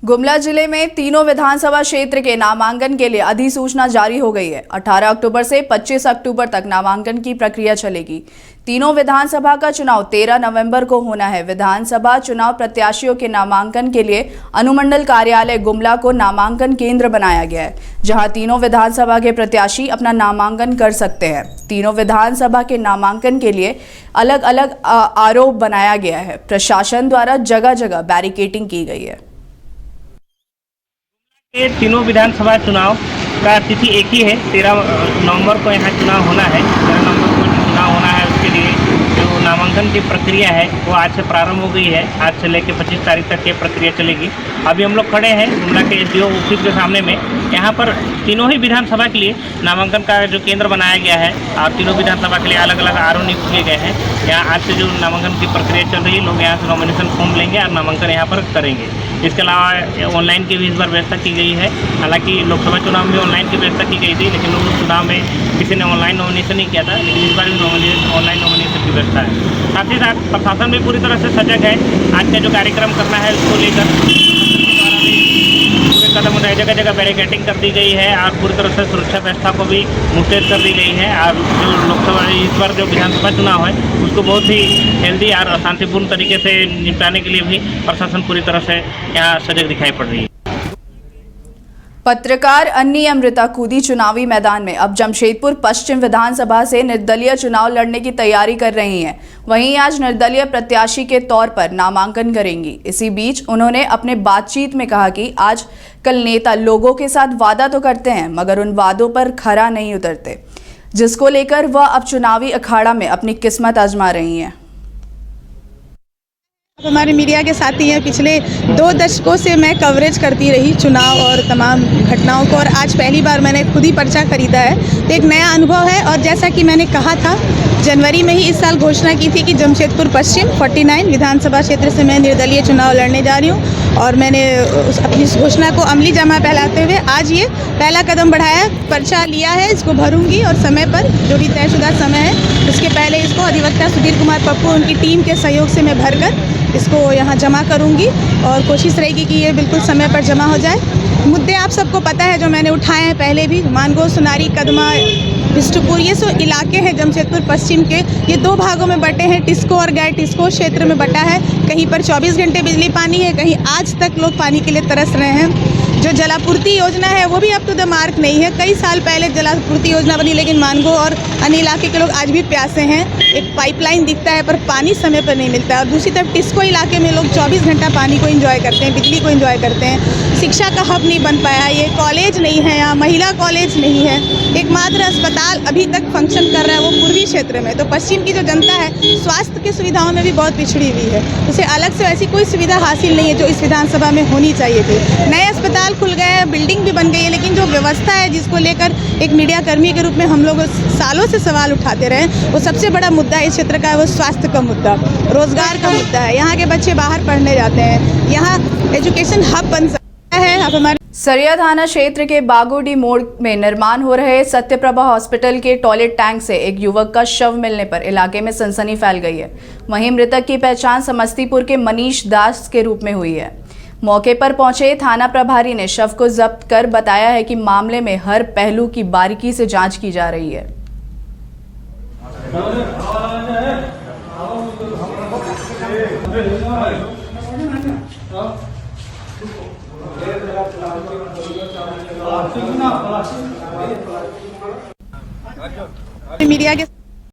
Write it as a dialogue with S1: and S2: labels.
S1: गुमला जिले में तीनों विधानसभा क्षेत्र के नामांकन के लिए अधिसूचना जारी हो गई है। 18 अक्टूबर से 25 अक्टूबर तक नामांकन की प्रक्रिया चलेगी। तीनों विधानसभा का चुनाव 13 नवंबर को होना है। विधानसभा चुनाव प्रत्याशियों के नामांकन के लिए अनुमंडल कार्यालय गुमला को नामांकन केंद्र बनाया गया है, जहां तीनों विधानसभा के प्रत्याशी अपना नामांकन कर सकते हैं। तीनों विधानसभा के नामांकन के लिए अलग अलग आरोप बनाया गया है। प्रशासन द्वारा जगह जगह बैरिकेडिंग की गई है।
S2: ये तीनों विधानसभा चुनाव का तिथि एक ही है। 13 नवंबर को यहाँ चुनाव होना है। 13 नवंबर को चुनाव होना है, उसके लिए जो नामांकन की प्रक्रिया है वो आज से प्रारंभ हो गई है। आज से लेकर 25 तारीख तक ये प्रक्रिया चलेगी। अभी हम लोग खड़े हैं गुमला के एसडीओ ऑफिस के सामने में। यहाँ पर तीनों ही विधानसभा के लिए नामांकन का जो केंद्र बनाया गया है और तीनों विधानसभा के लिए अलग अलग आरओ नियुक्त किए गए हैं। यहाँ आज से जो नामांकन की प्रक्रिया चल रही है, लोग यहाँ से नॉमिनेशन फॉर्म लेंगे और नामांकन यहाँ पर करेंगे। इसके अलावा ऑनलाइन की भी इस बार व्यवस्था की गई है। हालांकि लोकसभा चुनाव में ऑनलाइन की व्यवस्था की गई थी, लेकिन लोकसभा चुनाव में किसी ने ऑनलाइन नॉमिनेशन नहीं किया था, लेकिन इस बार भी ऑनलाइन नॉमिनेशन की व्यवस्था है। साथ ही साथ प्रशासन भी पूरी तरह से सजग है। आज का जो कार्यक्रम करना है उसको लेकर पूरे कदम उठाए, जगह जगह बैरिकेडिंग कर दी गई है और पूरी तरह से सुरक्षा व्यवस्था को भी मुस्तैद कर दी गई है। और जो लोकसभा इस बार जो विधानसभा चुनाव है उसको बहुत ही हेल्दी और शांतिपूर्ण तरीके से निपटाने के लिए भी प्रशासन पूरी तरह से यहाँ सजग दिखाई पड़ रही है।
S1: पत्रकार अन्नी अमृता कूदी चुनावी मैदान में अब जमशेदपुर पश्चिम विधानसभा से निर्दलीय चुनाव लड़ने की तैयारी कर रही हैं। वहीं आज निर्दलीय प्रत्याशी के तौर पर नामांकन करेंगी। इसी बीच उन्होंने अपने बातचीत में कहा कि आज कल नेता लोगों के साथ वादा तो करते हैं, मगर उन वादों पर खरा नहीं उतरते, जिसको लेकर वह अब चुनावी अखाड़ा में अपनी किस्मत आजमा रही हैं।
S3: हमारे मीडिया के साथी हैं। पिछले 2 दशकों से मैं कवरेज करती रही चुनाव और तमाम घटनाओं को, और आज पहली बार मैंने खुद ही पर्चा खरीदा है, तो एक नया अनुभव है। और जैसा कि मैंने कहा था, जनवरी में ही इस साल घोषणा की थी कि जमशेदपुर पश्चिम 49 विधानसभा क्षेत्र से मैं निर्दलीय चुनाव लड़ने जा रही हूँ, और मैंने अपनी इस घोषणा को अमली जामा पहनाते हुए आज ये पहला कदम बढ़ाया, पर्चा लिया है। इसको भरूंगी और समय पर, जो भी तयशुदा समय है उसके पहले इसको अधिवक्ता सुधीर कुमार पप्पू उनकी टीम के सहयोग से मैं भरकर इसको यहाँ जमा करूँगी, और कोशिश रहेगी कि ये बिल्कुल समय पर जमा हो जाए। मुद्दे आप सबको पता है जो मैंने उठाए हैं पहले भी, मानगो, सुनारी, कदमा, बिष्टुपुर, ये सो इलाके हैं जमशेदपुर पश्चिम के। ये 2 भागों में बटे हैं, टिस्को और गैर टिस्को क्षेत्र में बटा है। कहीं पर 24 घंटे बिजली पानी है, कहीं आज तक लोग पानी के लिए तरस रहे हैं। जो जलापूर्ति योजना है वो भी अप टू द मार्क नहीं है। कई साल पहले जलापूर्ति योजना बनी, लेकिन मानगो और अन्य इलाके के लोग आज भी प्यासे हैं। एक पाइपलाइन दिखता है पर पानी समय पर नहीं मिलता है। और दूसरी तरफ टिस्को इलाके में लोग 24 घंटा पानी को एंजॉय करते हैं, बिजली को एंजॉय करते हैं। शिक्षा का हब नहीं बन पाया, ये कॉलेज नहीं है, यहाँ महिला कॉलेज नहीं है, एकमात्र अस्पताल अभी तक फंक्शन कर रहा है वो पूर्वी क्षेत्र में। तो पश्चिम की जो जनता है स्वास्थ्य की सुविधाओं में भी बहुत पिछड़ी हुई है। उसे अलग से ऐसी कोई सुविधा हासिल नहीं है जो इस विधानसभा में होनी चाहिए थी। नए अस्पताल खुल गए हैं, बिल्डिंग भी बन गई है, लेकिन जो व्यवस्था है जिसको लेकर एक मीडिया कर्मी के रूप में हम लोग सालों से सवाल उठाते रहे, वो सबसे बड़ा मुद्दा इस क्षेत्र का है, वो स्वास्थ्य का मुद्दा, रोजगार का मुद्दा है। यहाँ के बच्चे बाहर पढ़ने जाते हैं, यहाँ एजुकेशन हब बन सकता है। अब हमारे
S1: सरिया थाना क्षेत्र के बागोडी मोड़ में निर्माण हो रहे सत्यप्रभा हॉस्पिटल के टॉयलेट टैंक से एक युवक का शव मिलने पर इलाके में सनसनी फैल गई है। वहीं मृतक की पहचान समस्तीपुर के मनीष दास के रूप में हुई है। मौके पर पहुंचे थाना प्रभारी ने शव को जब्त कर बताया है कि मामले में हर पहलू की बारीकी से जांच की जा रही है।
S3: मीडिया के